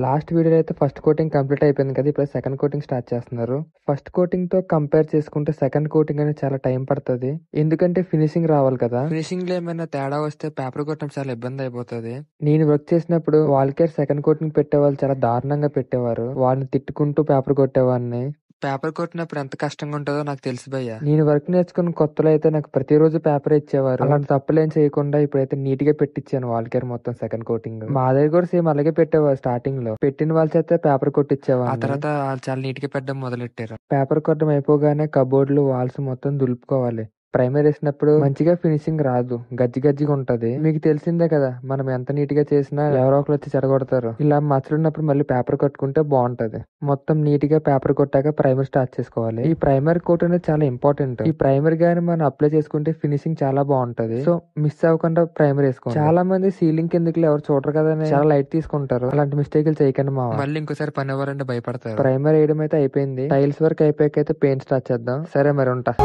Last వీడియోలో అయితే first coating complete అయిపోయింది కదా, ఇప్పుడు సెకండ్ కోటింగ్ స్టార్ట్ చేస్తున్నారు. ఫస్ట్ కోటింగ్ తో కంపేర్ చేసుకుంటే సెకండ్ కోటింగ్ అనేది చాలా టైం పడుతుంది, ఎందుకంటే ఫినిషింగ్ రావాలి కదా. ఫినిషింగ్ లో ఏమైనా తేడా వస్తే పేపర్ కొట్టడం చాలా ఇబ్బంది అయిపోతుంది. నేను వర్క్ చేసినప్పుడు వాళ్ళకే సెకండ్ కోటింగ్ పెట్టేవాళ్ళు చాలా దారుణంగా పెట్టేవారు. వాళ్ళని తిట్టుకుంటూ పేపర్ కొట్టేవాడిని. పేపర్ కొట్టినప్పుడు ఎంత కష్టంగా ఉంటుందో నాకు తెలుసు భయ్య. నేను వర్క్ నేర్చుకున్న కొత్తలో అయితే నాకు ప్రతిరోజు పేపర్ ఇచ్చేవారు. అలాంటి తప్పులేం చేయకుండా ఇప్పుడైతే నీట్ గా పెట్టించాను వాల్ కేర్ మొత్తం సెకండ్ కోటింగ్. మా దగ్గర కూడా సేమ్ అలాగే పెట్టేవారు. స్టార్టింగ్ లో పెట్టిన వాళ్ళ చేత పేపర్ కొట్టించేవారు. ఆ తర్వాత చాలా నీట్ గా పెట్టడం మొదలెట్టారు. పేపర్ కొట్టడం అయిపోగానే కబోర్డులు వాల్స్ మొత్తం దులుపుకోవాలి. ప్రైమర్ వేసినప్పుడు మంచిగా ఫినిషింగ్ రాదు, గజ్జి గజ్జిగా ఉంటది. మీకు తెలిసిందే కదా, మనం ఎంత నీట్ గా చేసినా ఎవరో ఒకరు వచ్చి చెడగొడతారు. ఇలా మచ్చలున్నప్పుడు మళ్ళీ పేపర్ కట్టుకుంటే బాగుంటది. మొత్తం నీట్ గా పేపర్ కొట్టాక ప్రైమర్ స్టార్ట్ చేసుకోవాలి. ఈ ప్రైమర్ కోట్ అనేది చాలా ఇంపార్టెంట్. ఈ ప్రైమర్ గాని మనం అప్లై చేసుకుంటే ఫినిషింగ్ చాలా బాగుంటది. సో మిస్ అవ్వకుండా ప్రైమర్ వేసుకోండి. చాలా మంది సీలింగ్ కిందకి ఎవరు చూడరు కదా అని చాలా లైట్ తీసుకుంటారు. అలాంటి మిస్టేక్లు చేయకండి మా మళ్ళీ ఇంకోసారి పని అవ్వాలంటే భయపడతారు. ప్రైమర్ వేయడం అయితే అయిపోయింది. టైల్స్ వర్క్ అయిపోయాకైతే పెయింట్ స్టార్ట్ చేద్దాం. సరే మరి ఉంటా.